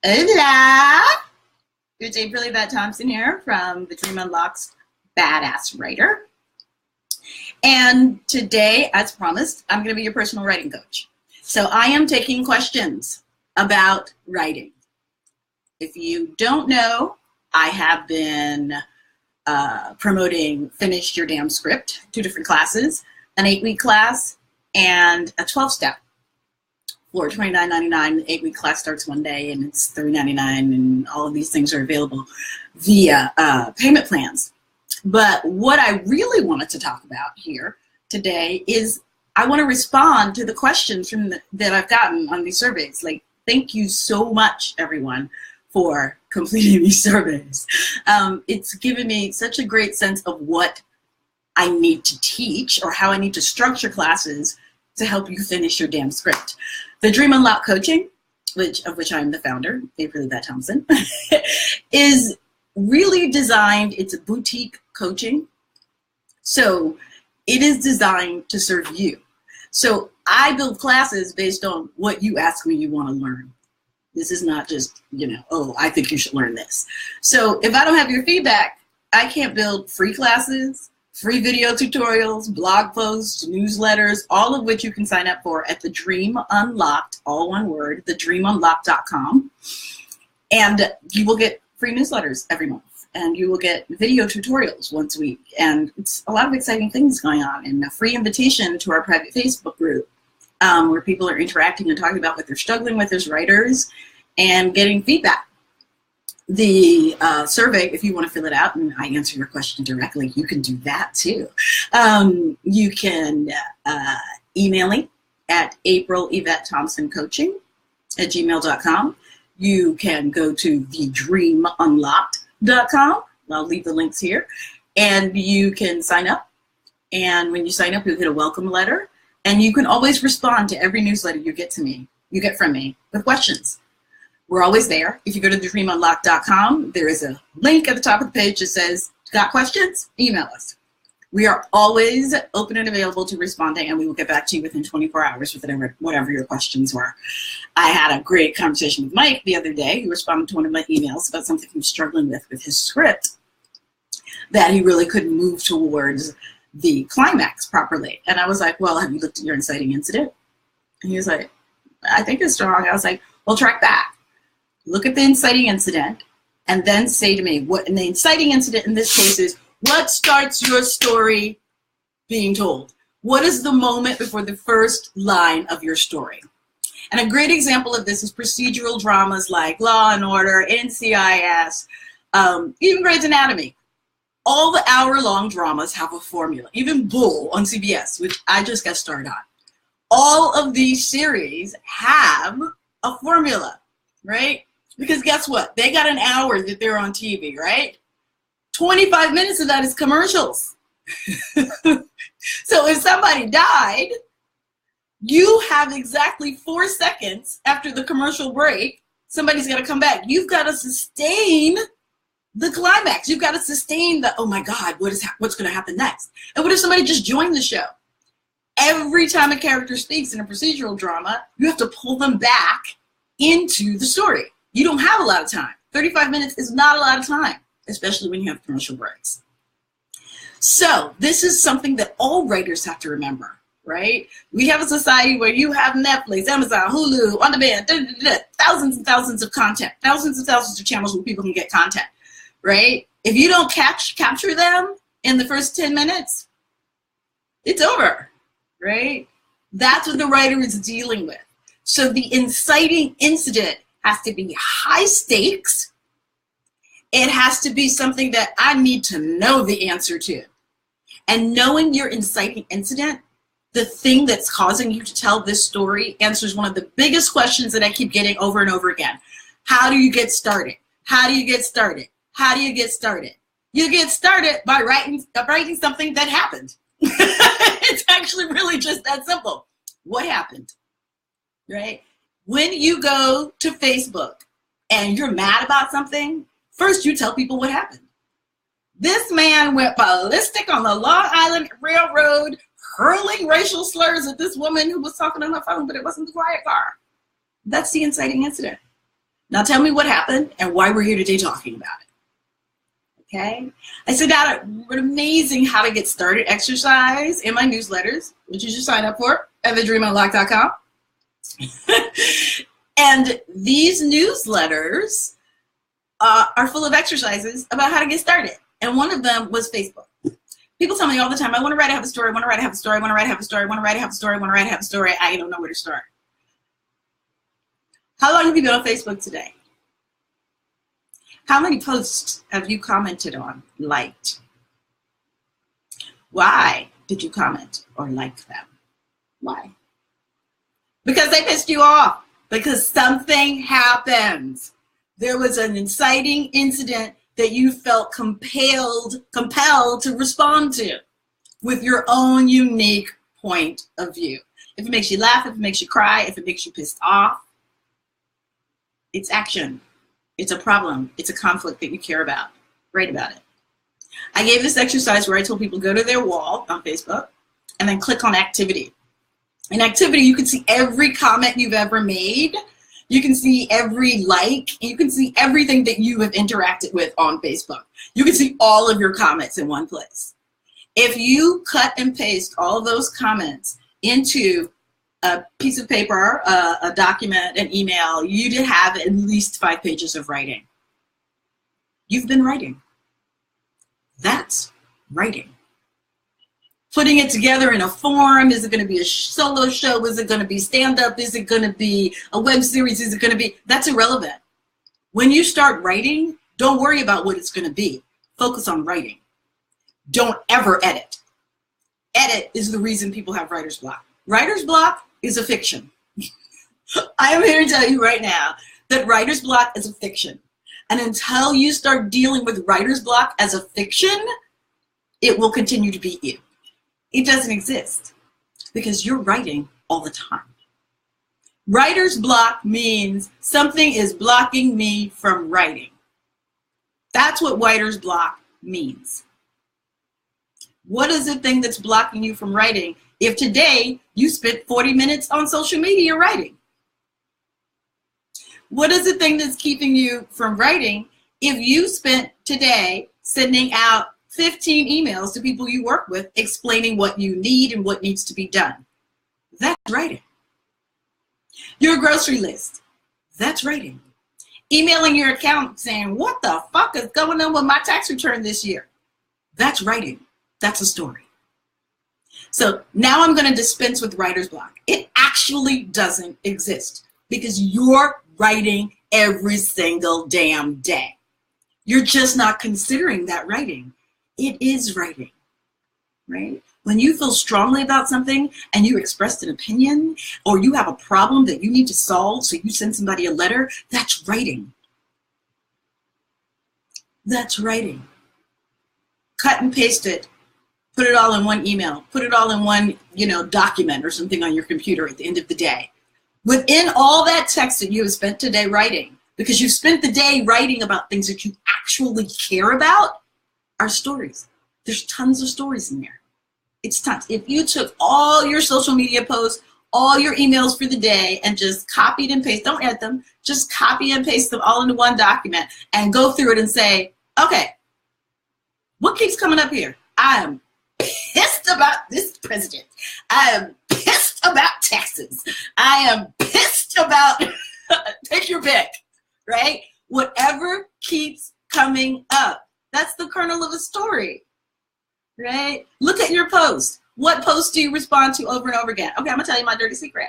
Hola! Good day, April Yvette Thompson here from the Dream Unlocked Badass Writer. And today, as promised, I'm going to be your personal writing coach. So I am taking questions about writing. If you don't know, I have been promoting Finish Your Damn Script, 2 different classes, an 8-week class and a 12-step for $29.99. The 8-week class starts one day and it's $3.99, and all of these things are available via payment plans. But what I really wanted to talk about here today is I want to respond to the questions that I've gotten on these surveys. Like, thank you so much, everyone, for completing these surveys. It's given me such a great sense of what I need to teach or how I need to structure classes to help you finish your damn script. The Dream Unlocked Coaching, of which I'm the founder, April Yvette Thompson, is really designed, it's a boutique coaching. So it is designed to serve you. So I build classes based on what you ask me you want to learn. This is not just, oh, I think you should learn this. So if I don't have your feedback, I can't build free classes, free video tutorials, blog posts, newsletters, all of which you can sign up for at the Dream Unlocked, all one word, thedreamunlocked.com. And you will get free newsletters every month. And you will get video tutorials once a week. And it's a lot of exciting things going on. And a free invitation to our private Facebook group where people are interacting and talking about what they're struggling with as writers and getting feedback. The survey, if you want to fill it out and I answer your question directly, you can do that too. You can email me at AprilYvetteThompsonCoaching@gmail.com. You can go to thedreamunlocked.com. I'll leave the links here. And you can sign up. And when you sign up, you'll get a welcome letter. And you can always respond to every newsletter you get from me with questions. We're always there. If you go to thedreamunlocked.com, there is a link at the top of the page that says, got questions? Email us. We are always open and available to responding, and we will get back to you within 24 hours with whatever your questions were. I had a great conversation with Mike the other day. He responded to one of my emails about something he was struggling with his script, that he really couldn't move towards the climax properly. And I was like, well, have you looked at your inciting incident? And he was like, I think it's strong. I was like, well, track back. Look at the inciting incident, and then say to me, what, and the inciting incident in this case is, what starts your story being told? What is the moment before the first line of your story? And a great example of this is procedural dramas like Law and Order, NCIS, even Grey's Anatomy. All the hour-long dramas have a formula. Even Bull on CBS, which I just got started on. All of these series have a formula, right? Because guess what? They got an hour that they're on TV, right? 25 minutes of that is commercials. So if somebody died, you have exactly 4 seconds after the commercial break, somebody's got to come back. You've got to sustain the climax. You've got to sustain the, oh my God, what's going to happen next? And what if somebody just joined the show? Every time a character speaks in a procedural drama, you have to pull them back into the story. You don't have a lot of time. 35 minutes is not a lot of time, especially when you have commercial breaks. So this is something that all writers have to remember, right? We have a society where you have Netflix, Amazon, Hulu, on demand, thousands and thousands of content, thousands and thousands of channels where people can get content, right? If you don't capture them in the first 10 minutes, it's over, right? That's what the writer is dealing with. So the inciting incident has to be high stakes. It has to be something that I need to know the answer to. And knowing your inciting incident, the thing that's causing you to tell this story, answers one of the biggest questions that I keep getting over and over again. How do you get started? How do you get started? How do you get started? You get started by writing something that happened. It's actually really just that simple. What happened, right? When you go to Facebook and you're mad about something, first you tell people what happened. This man went ballistic on the Long Island Railroad, hurling racial slurs at this woman who was talking on the phone, but it wasn't the quiet car. That's the inciting incident. Now tell me what happened and why we're here today talking about it. Okay? I sent out an amazing how to get started exercise in my newsletters, which you should sign up for at thedreamunlocked.com. And these newsletters are full of exercises about how to get started. And one of them was Facebook. People tell me all the time, I want to write, I have a story, I want to write, I have a story, I want to write, I have a story, I want to write, I have a story, I want to write, I have a story. I don't know where to start. How long have you been on Facebook today? How many posts have you commented on, liked? Why did you comment or like them? Why? Because they pissed you off. Because something happened. There was an inciting incident that you felt compelled to respond to with your own unique point of view. If it makes you laugh, if it makes you cry, if it makes you pissed off, it's action. It's a problem. It's a conflict that you care about. Write about it. I gave this exercise where I told people go to their wall on Facebook and then click on activity. In activity, you can see every comment you've ever made. You can see every like. You can see everything that you have interacted with on Facebook. You can see all of your comments in one place. If you cut and paste all of those comments into a piece of paper, a document, an email, you'd have at least 5 pages of writing. You've been writing. That's writing. Putting it together in a form, is it going to be a solo show? Is it going to be stand-up? Is it going to be a web series? Is it going to be, that's irrelevant. When you start writing, don't worry about what it's going to be. Focus on writing. Don't ever edit. Edit is the reason people have writer's block. Writer's block is a fiction. I am here to tell you right now that writer's block is a fiction. And until you start dealing with writer's block as a fiction, it will continue to beat you. It doesn't exist because you're writing all the time. Writer's block means something is blocking me from writing. That's what writer's block means. What is the thing that's blocking you from writing if today you spent 40 minutes on social media writing? What is the thing that's keeping you from writing if you spent today sending out 15 emails to people you work with explaining what you need and what needs to be done? That's writing. Your grocery list, that's writing. Emailing your accountant saying, what the fuck is going on with my tax return this year? That's writing. That's a story. So now I'm going to dispense with writer's block. It actually doesn't exist because you're writing every single damn day. You're just not considering that writing. It is writing, right? When you feel strongly about something and you expressed an opinion or you have a problem that you need to solve, so you send somebody a letter, that's writing. That's writing. Cut and paste it. Put it all in one email. Put it all in one, document or something on your computer at the end of the day. Within all that text that you have spent today writing, because you've spent the day writing about things that you actually care about, are stories. There's tons of stories in there. It's tons. If you took all your social media posts, all your emails for the day and just copied and pasted, don't edit them, just copy and paste them all into one document and go through it and say, okay, what keeps coming up here? I am pissed about this president. I am pissed about taxes. I am pissed about, pick your pick, right? Whatever keeps coming up. That's the kernel of a story, right? Look at your post. What post do you respond to over and over again? Okay, I'm gonna tell you my dirty secret.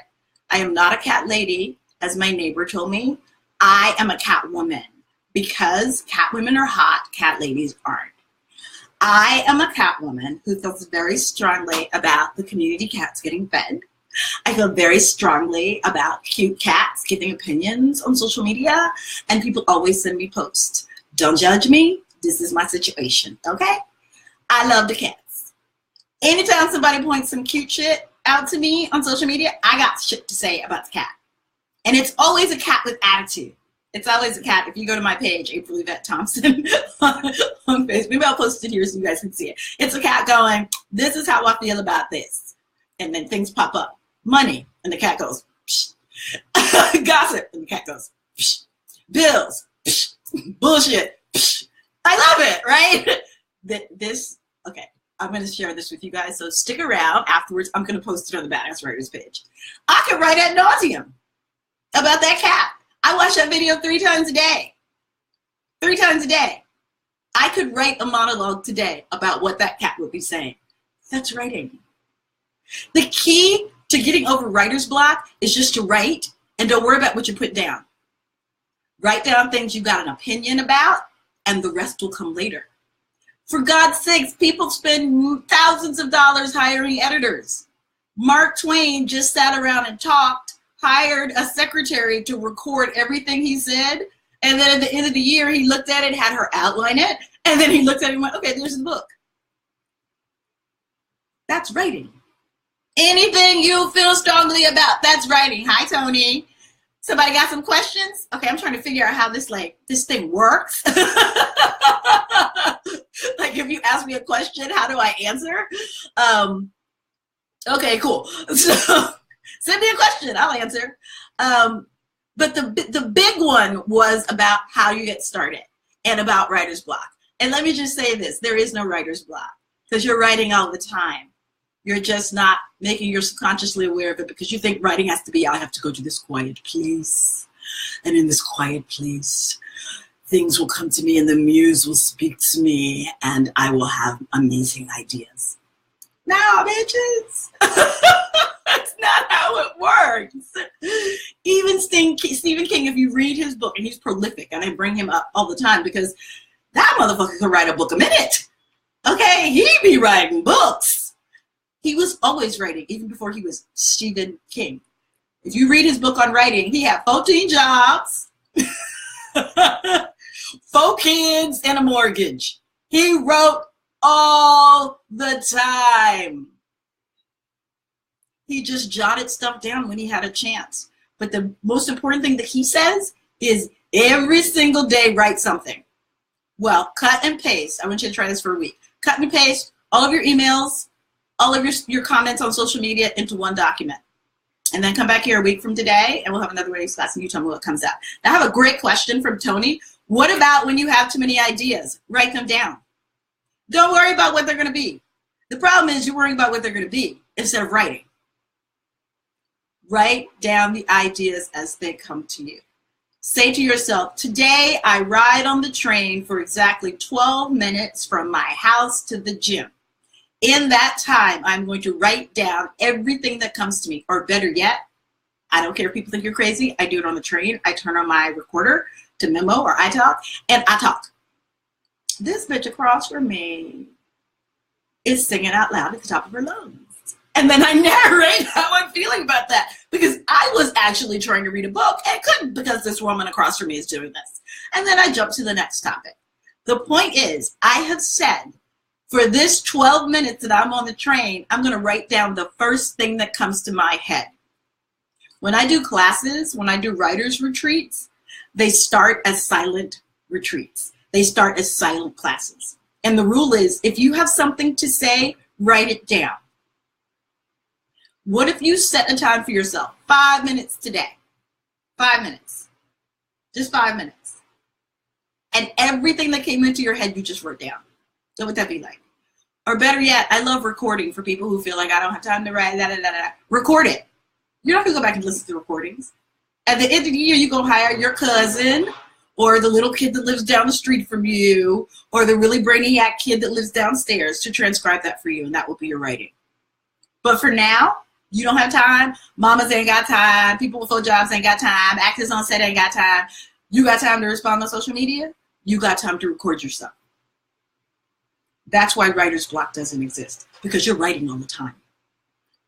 I am not a cat lady, as my neighbor told me. I am a cat woman because cat women are hot, cat ladies aren't. I am a cat woman who feels very strongly about the community cats getting fed. I feel very strongly about cute cats giving opinions on social media, and people always send me posts. Don't judge me. This is my situation, okay? I love the cats. Anytime somebody points some cute shit out to me on social media, I got shit to say about the cat. And it's always a cat with attitude. It's always a cat. If you go to my page, April Yvette Thompson on Facebook, maybe I'll post it here so you guys can see it. It's a cat going, this is how I feel about this. and then things pop up. Money, and the cat goes, psh. Gossip, and the cat goes, psh. Bills, psh. Bullshit, psh. I love it, right? Okay, I'm going to share this with you guys, so stick around. Afterwards, I'm going to post it on the Badass Writers page. I could write ad nauseum about that cat. I watch that video 3 times a day. 3 times a day. I could write a monologue today about what that cat would be saying. That's writing. The key to getting over writer's block is just to write and don't worry about what you put down. Write down things you got an opinion about, and the rest will come later. For God's sakes, people spend thousands of dollars hiring editors. Mark Twain just sat around and talked, hired a secretary to record everything he said, and then at the end of the year, he looked at it, had her outline it, and then he looked at it and went, okay, there's the book. That's writing. Anything you feel strongly about, that's writing. Hi, Tony. Somebody got some questions? Okay, I'm trying to figure out how this thing works. Like, if you ask me a question, how do I answer? Okay, cool. So send me a question, I'll answer. But the big one was about how you get started and about writer's block. And let me just say this, there is no writer's block because you're writing all the time. You're just not making yourself consciously aware of it because you think writing has to be, I have to go to this quiet place. And in this quiet place, things will come to me and the muse will speak to me and I will have amazing ideas. No, bitches. That's not how it works. Even Stephen King, if you read his book, and he's prolific, and I bring him up all the time because that motherfucker could write a book a minute. Okay, he be writing books. He was always writing, even before he was Stephen King. If you read his book on writing, he had 14 jobs, 4 kids, and a mortgage. He wrote all the time. He just jotted stuff down when he had a chance. But the most important thing that he says is every single day write something. Well, cut and paste. I want you to try this for a week. Cut and paste all of your emails, all of your comments on social media into one document. And then come back here a week from today and we'll have another writing class and you tell me what comes out. Now, I have a great question from Tony. What about when you have too many ideas? Write them down. Don't worry about what they're going to be. The problem is you're worrying about what they're going to be instead of writing. Write down the ideas as they come to you. Say to yourself, today I ride on the train for exactly 12 minutes from my house to the gym. In that time, I'm going to write down everything that comes to me. Or better yet, I don't care if people think you're crazy. I do it on the train. I turn on my recorder to Memo or iTalk, and I talk. This bitch across from me is singing out loud at the top of her lungs. And then I narrate how I'm feeling about that because I was actually trying to read a book and couldn't because this woman across from me is doing this. And then I jump to the next topic. The point is, I have said, for this 12 minutes that I'm on the train, I'm going to write down the first thing that comes to my head. When I do classes, when I do writers' retreats, they start as silent retreats. They start as silent classes. And the rule is, if you have something to say, write it down. What if you set a time for yourself? 5 minutes today. 5 minutes. Just 5 minutes. And everything that came into your head, you just wrote down. What would that be like? Or better yet, I love recording for people who feel like I don't have time to write, Record it. You're not going to go back and listen to the recordings. At the end of the year, you go hire your cousin or the little kid that lives down the street from you or the really brainiac kid that lives downstairs to transcribe that for you, and that will be your writing. But for now, you don't have time. Mamas ain't got time. People with full jobs ain't got time. Actors on set ain't got time. You got time to respond on social media. You got time to record yourself. That's why writer's block doesn't exist, because you're writing all the time.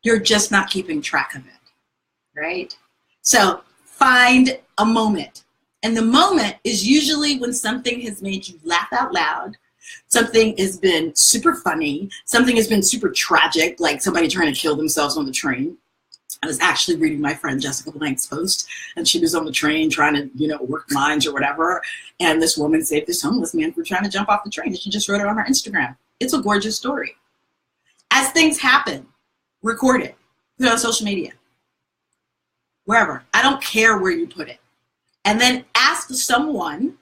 You're just not keeping track of it, right? So find a moment. And the moment is usually when something has made you laugh out loud, something has been super funny, something has been super tragic, like somebody trying to kill themselves on the train. I was actually reading my friend Jessica Blank's post, and she was on the train trying to, work lines or whatever. And this woman saved this homeless man for trying to jump off the train. And she just wrote it on her Instagram. It's a gorgeous story. As things happen, record it. Put it on social media. Wherever. I don't care where you put it. And then ask someone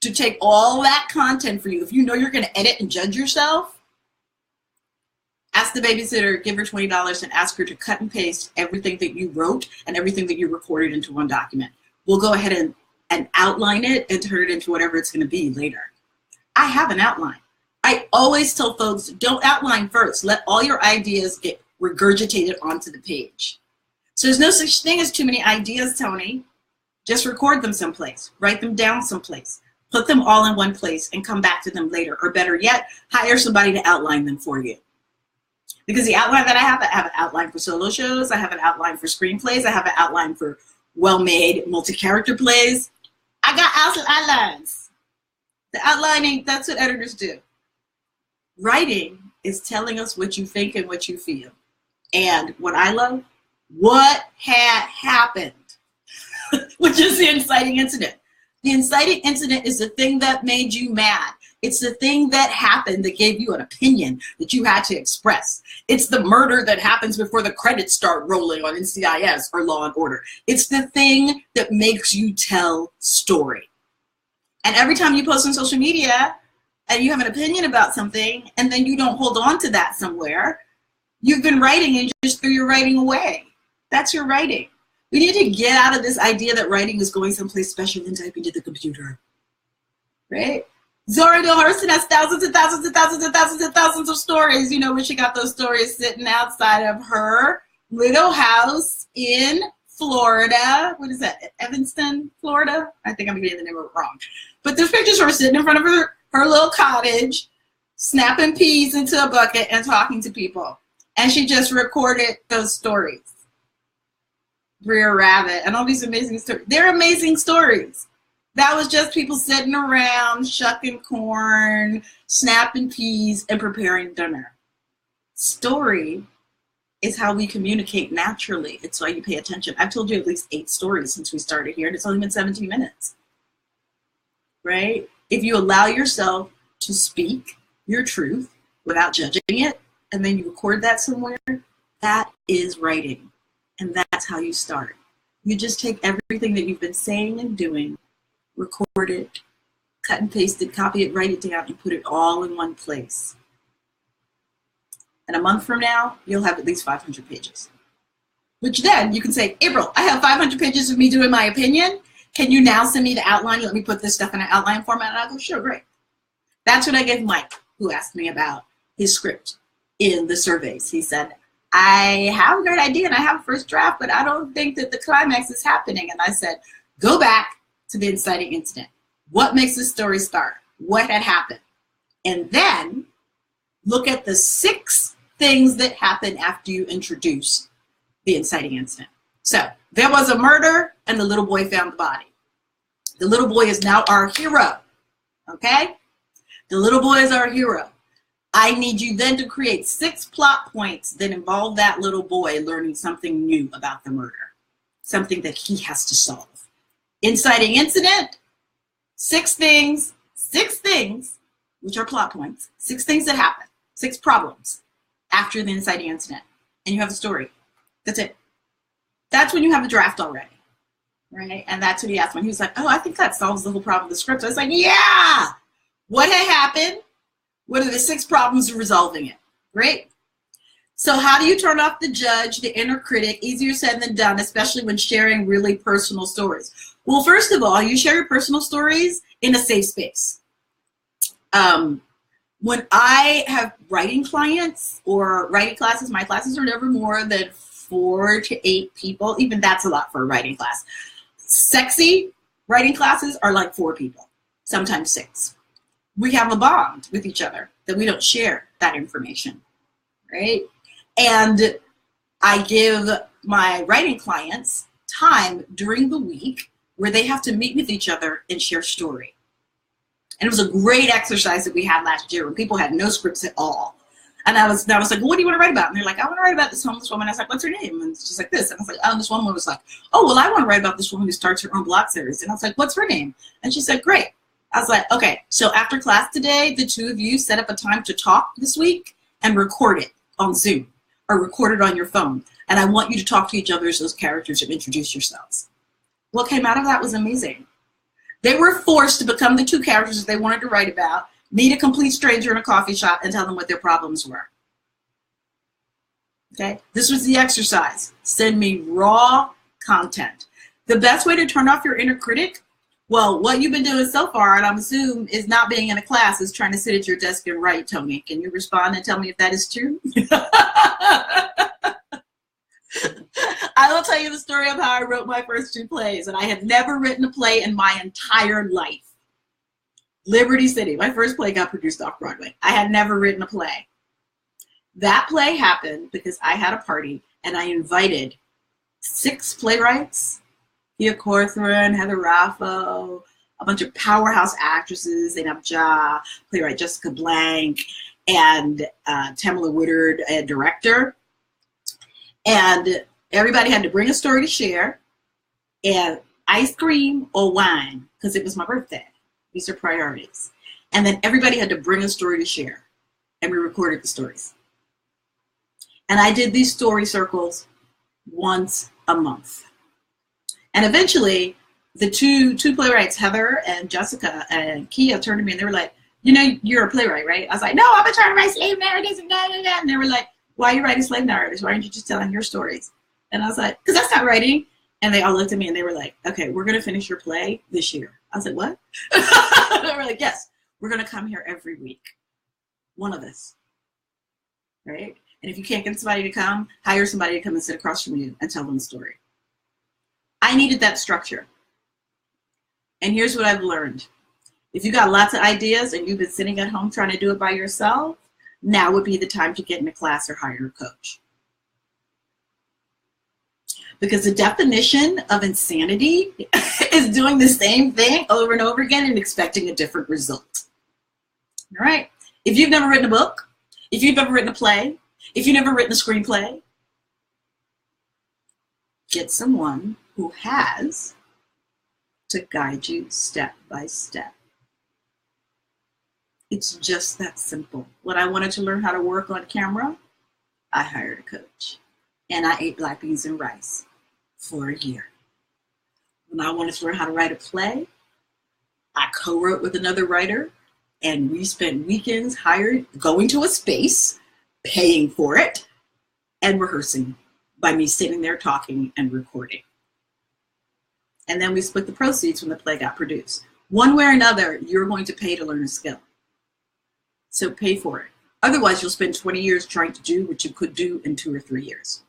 to take all that content for you. If you know you're going to edit and judge yourself, ask the babysitter, give her $20 and ask her to cut and paste everything that you wrote and everything that you recorded into one document. We'll go ahead and outline it and turn it into whatever it's going to be later. I have an outline. I always tell folks, don't outline first. Let all your ideas get regurgitated onto the page. So there's no such thing as too many ideas, Tony. Just record them someplace. Write them down someplace. Put them all in one place and come back to them later. Or better yet, hire somebody to outline them for you. Because the outline that I have an outline for solo shows. I have an outline for screenplays. I have an outline for well-made multi-character plays. I got outlines. The outlining, that's what editors do. Writing is telling us what you think and what you feel. And what I love, what had happened, which is the inciting incident. The inciting incident is the thing that made you mad. It's the thing that happened that gave you an opinion that you had to express. It's the murder that happens before the credits start rolling on NCIS or Law and Order. It's the thing that makes you tell story. And every time you post on social media and you have an opinion about something and then you don't hold on to that somewhere, you've been writing and you just threw your writing away. That's your writing. We need to get out of this idea that writing is going someplace special and typing to the computer, right? Zora Neale Hurston has thousands and thousands and thousands and thousands and thousands of stories. You know where she got those stories? Sitting outside of her little house in Florida. What is that? Evanston, Florida? I think I'm getting the name of it wrong. But there's pictures of her sitting in front of her little cottage, snapping peas into a bucket and talking to people. And she just recorded those stories. Brer Rabbit and all these amazing stories. They're amazing stories. That was just people sitting around, shucking corn, snapping peas, and preparing dinner. Story is how we communicate naturally. It's why you pay attention. I've told you at least 8 stories since we started here, and it's only been 17 minutes, right? If you allow yourself to speak your truth without judging it, and then you record that somewhere, that is writing. And that's how you start. You just take everything that you've been saying and doing, record it, cut and paste it, copy it, write it down, and put it all in one place. And a month from now, you'll have at least 500 pages. Which then you can say, April, I have 500 pages of me doing my opinion. Can you now send me the outline? Let me put this stuff in an outline format. And I'll go, sure, great. That's what I gave Mike, who asked me about his script in the surveys. He said, I have a great idea and I have a first draft, but I don't think that the climax is happening. And I said, go back to the inciting incident. What makes the story start? What had happened? And then look at the 6 things that happen after you introduce the inciting incident. So there was a murder and the little boy found the body. The little boy is now our hero, okay? The little boy is our hero. I need you then to create 6 plot points that involve that little boy learning something new about the murder, something that he has to solve. Inciting incident, 6 things, which are plot points, 6 things that happen, 6 problems after the inciting incident, and you have a story. That's it. That's when you have a draft already, right? And that's what he asked me. He was like, oh, I think that solves the whole problem of the script. I was like, yeah! What had happened? What are the 6 problems of resolving it? Great. So how do you turn off the judge, the inner critic? Easier said than done, especially when sharing really personal stories. Well, first of all, you share your personal stories in a safe space. When I have writing clients or writing classes, my classes are never more than 4 to 8 people. Even that's a lot for a writing class. Sexy writing classes are like 4 people, sometimes 6. We have a bond with each other that we don't share that information, right? And I give my writing clients time during the week where they have to meet with each other and share story. And it was a great exercise that we had last year when people had no scripts at all. And I was like, well, what do you want to write about? And they're like, I want to write about this homeless woman. I was like, what's her name? And she's like this. And I was like, oh, this woman was like, oh, well, I want to write about this woman who starts her own blog series. And I was like, what's her name? And she said, great. I was like, okay, so after class today, the 2 of you set up a time to talk this week and record it on Zoom or record it on your phone. And I want you to talk to each other as those characters and introduce yourselves. What came out of that was amazing. They were forced to become the two characters that they wanted to write about, meet a complete stranger in a coffee shop, and tell them what their problems were. Okay? This was the exercise. Send me raw content. The best way to turn off your inner critic, well, what you've been doing so far, and I'm assuming is not being in a class, is trying to sit at your desk and write, Tony. Can you respond and tell me if that is true? I will tell you the story of how I wrote my first 2 plays, and I had never written a play in my entire life. Liberty City, my first play got produced off Broadway. I had never written a play. That play happened because I had a party and I invited 6 playwrights, Pia Corcoran, Heather Raffo, a bunch of powerhouse actresses, Zainab Jah, playwright Jessica Blank, and Tamala Woodard, a director. And everybody had to bring a story to share, and ice cream or wine, because it was my birthday. These are priorities. And then everybody had to bring a story to share, and we recorded the stories. And I did these story circles once a month. And eventually, the two playwrights, Heather and Jessica and Kia, turned to me and they were like, you know, you're a playwright, right? I was like, no, I've been trying to write slave narratives and da, da, da. And they were like, why are you writing slave narratives? Why aren't you just telling your stories? And I was like, because that's not writing. And they all looked at me and they were like, okay, we're going to finish your play this year. I was like, what? They were like, yes, we're going to come here every week. One of us, right? And if you can't get somebody to come, hire somebody to come and sit across from you and tell them a story. I needed that structure. And here's what I've learned. If you got lots of ideas and you've been sitting at home trying to do it by yourself, now would be the time to get in a class or hire a coach. Because the definition of insanity is doing the same thing over and over again and expecting a different result. All right? If you've never written a book, if you've never written a play, if you've never written a screenplay, get someone who has to guide you step by step. It's just that simple. When I wanted to learn how to work on camera, I hired a coach. And I ate black beans and rice for a year. When I wanted to learn how to write a play, I co-wrote with another writer, and we spent weekends going to a space, paying for it, and rehearsing by me sitting there talking and recording. And then we split the proceeds when the play got produced. One way or another, you're going to pay to learn a skill. So pay for it. Otherwise, you'll spend 20 years trying to do what you could do in 2 or 3 years.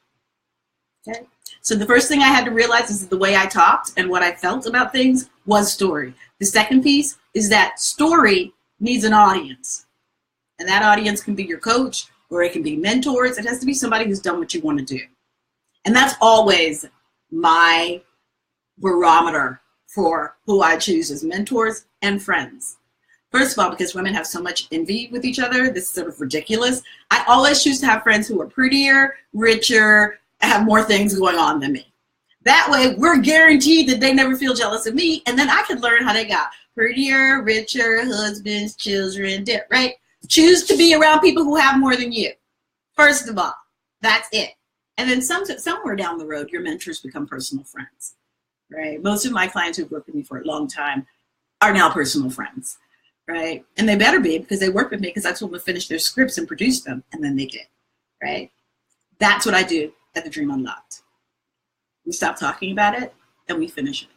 Okay? So the first thing I had to realize is that the way I talked and what I felt about things was story. The second piece is that story needs an audience. And that audience can be your coach, or it can be mentors. It has to be somebody who's done what you want to do. And that's always my barometer for who I choose as mentors and friends. First of all, because women have so much envy with each other, this is sort of ridiculous. I always choose to have friends who are prettier, richer, and have more things going on than me. That way, we're guaranteed that they never feel jealous of me, and then I can learn how they got prettier, richer, husbands, children, right? Choose to be around people who have more than you. First of all, that's it. And then somewhere down the road, your mentors become personal friends, right? Most of my clients who've worked with me for a long time are now personal friends. Right? And they better be, because they work with me, because I told them to finish their scripts and produce them, and then they did, right? That's what I do at the Dream Unlocked. We stop talking about it, and we finish it.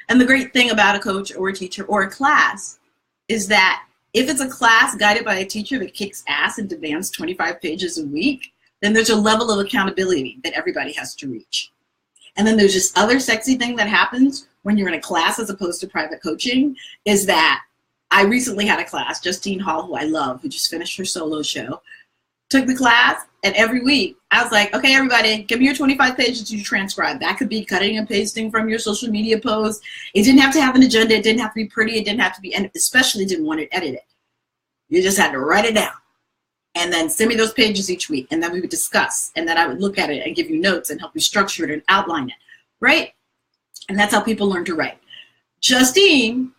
And the great thing about a coach or a teacher or a class is that if it's a class guided by a teacher that kicks ass and demands 25 pages a week, then there's a level of accountability that everybody has to reach. And then there's this other sexy thing that happens when you're in a class as opposed to private coaching, is that I recently had a class, Justine Hall, who I love, who just finished her solo show, took the class, and every week I was like, okay, everybody, give me your 25 pages to transcribe. That could be cutting and pasting from your social media post. It didn't have to have an agenda. It didn't have to be pretty. It didn't have to be, and especially didn't want it edited. You just had to write it down and then send me those pages each week. And then we would discuss, and then I would look at it and give you notes and help you structure it and outline it, right? And that's how people learn to write. Justine,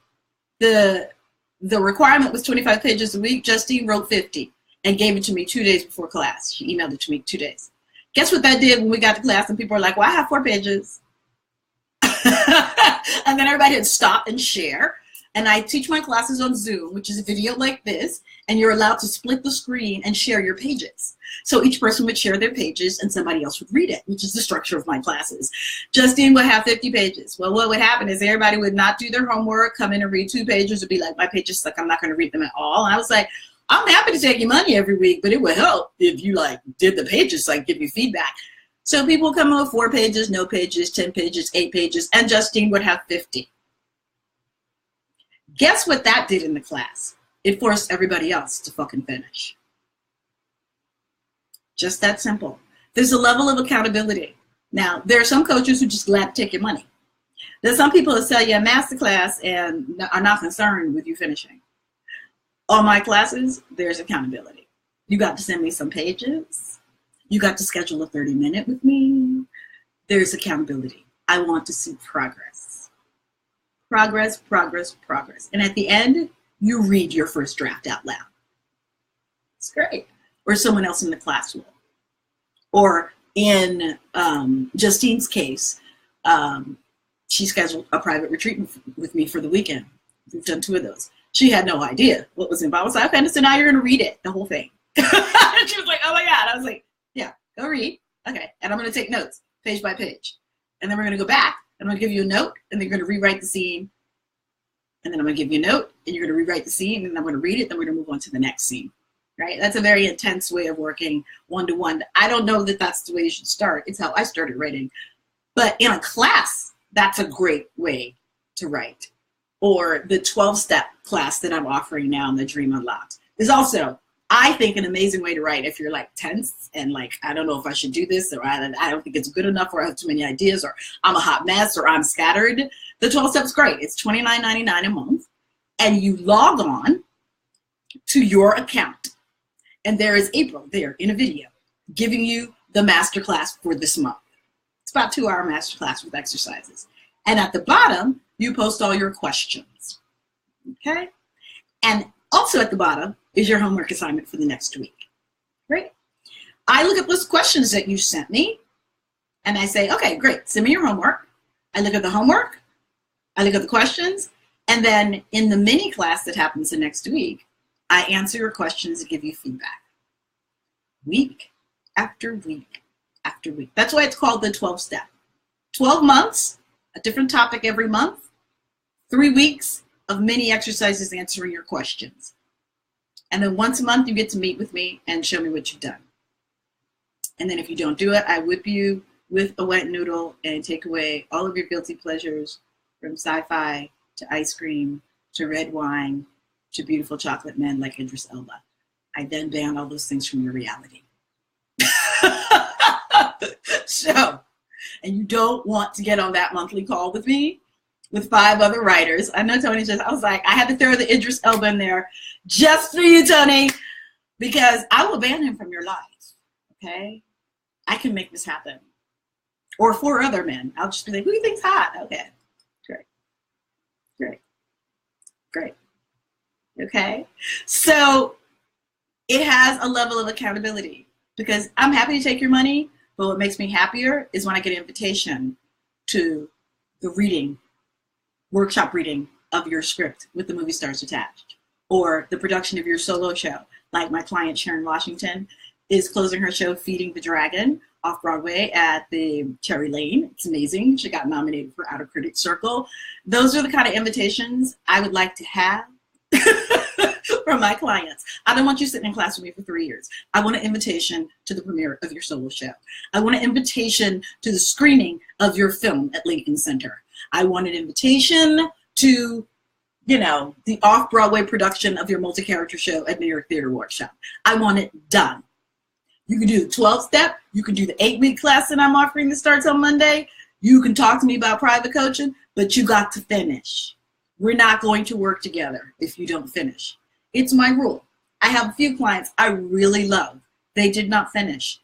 the requirement was 25 pages a week. Justine wrote 50 and gave it to me 2 days before class. She emailed it to me 2 days. Guess what that did when we got to class and people were like, well, I have 4 pages. And then everybody had stop and share. And I teach my classes on Zoom, which is a video like this, and you're allowed to split the screen and share your pages. So each person would share their pages and somebody else would read it, which is the structure of my classes. Justine would have 50 pages. Well, what would happen is everybody would not do their homework, come in and read 2 pages, and be like, my pages suck, I'm not going to read them at all. And I was like, I'm happy to take your money every week, but it would help if you like did the pages so I could give you feedback. So people come in with 4 pages, no pages, 10 pages, 8 pages, and Justine would have 50. Guess what that did in the class? It forced everybody else to fucking finish. Just that simple. There's a level of accountability. Now, there are some coaches who just glad to take your money. There's some people who sell you a masterclass and are not concerned with you finishing. On my classes, there's accountability. You got to send me some pages. You got to schedule a 30-minute with me. There's accountability. I want to see progress. Progress, progress, progress. And at the end, you read your first draft out loud. It's great. Or someone else in the class will. Or in Justine's case, she scheduled a private retreat with me for the weekend. We've done 2 of those. She had no idea what was involved. I was like, okay, so now you're going to read it, the whole thing. And she was like, oh my God. I was like, yeah, go read. Okay. And I'm going to take notes page by page. And then we're going to go back. I'm going to give you a note, and then you're going to rewrite the scene. And then I'm going to give you a note, and you're going to rewrite the scene, and then I'm going to read it, then we're going to move on to the next scene, right? That's a very intense way of working one-to-one. I don't know that that's the way you should start. It's how I started writing. But in a class, that's a great way to write. Or the 12-step class that I'm offering now in the Dream Unlocked is also, I think, an amazing way to write if you're like tense and like, I don't know if I should do this, or I don't think it's good enough, or I have too many ideas, or I'm a hot mess, or I'm scattered. The 12 steps is great. It's $29.99 a month. And you log on to your account. And there is April there in a video giving you the masterclass for this month. It's about a 2-hour masterclass with exercises. And at the bottom, you post all your questions. Okay? And also at the bottom is your homework assignment for the next week. Great. I look at those questions that you sent me, and I say, okay, great, send me your homework. I look at the homework, I look at the questions, and then in the mini class that happens the next week, I answer your questions and give you feedback. Week after week after week. That's why it's called the 12-step. 12 months, a different topic every month, 3 weeks of mini exercises answering your questions. And then once a month, you get to meet with me and show me what you've done. And then if you don't do it, I whip you with a wet noodle and take away all of your guilty pleasures, from sci-fi to ice cream to red wine to beautiful chocolate men like Idris Elba. I then ban all those things from your reality. So, and you don't want to get on that monthly call with me with 5 other writers. I know Tony I was like, I had to throw the Idris Elba in there just for you, Tony, because I will ban him from your life, okay? I can make this happen. Or 4 other men. I'll just be like, who do you think's hot? Okay, great, great, great, okay? So it has a level of accountability because I'm happy to take your money, but what makes me happier is when I get an invitation to the reading, workshop reading of your script with the movie stars attached, or the production of your solo show. Like my client Sharon Washington is closing her show Feeding the Dragon off Broadway at the Cherry Lane. It's amazing. She got nominated for Outer Critics Circle. Those are the kind of invitations I would like to have from my clients. I don't want you sitting in class with me for 3 years. I want an invitation to the premiere of your solo show. I want an invitation to the screening of your film at Lincoln Center. I want an invitation to, you know, the off-Broadway production of your multi-character show at New York Theater Workshop. I want it done. You can do the 12-step. You can do the 8-week class that I'm offering that starts on Monday. You can talk to me about private coaching, but you got to finish. We're not going to work together if you don't finish. It's my rule. I have a few clients I really love. They did not finish.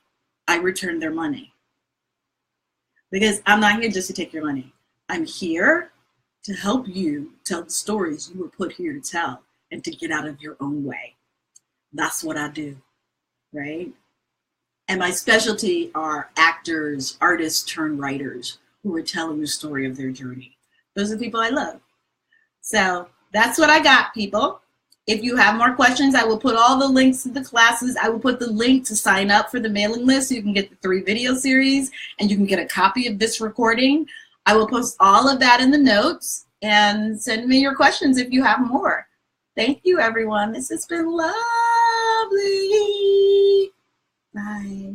I returned their money. Because I'm not here just to take your money. I'm here to help you tell the stories you were put here to tell and to get out of your own way. That's what I do, right? And my specialty are actors, artists turned writers who are telling the story of their journey. Those are the people I love. So that's what I got, people. If you have more questions, I will put all the links to the classes. I will put the link to sign up for the mailing list so you can get the 3 video series and you can get a copy of this recording. I will post all of that in the notes, and send me your questions if you have more. Thank you, everyone. This has been lovely. Bye.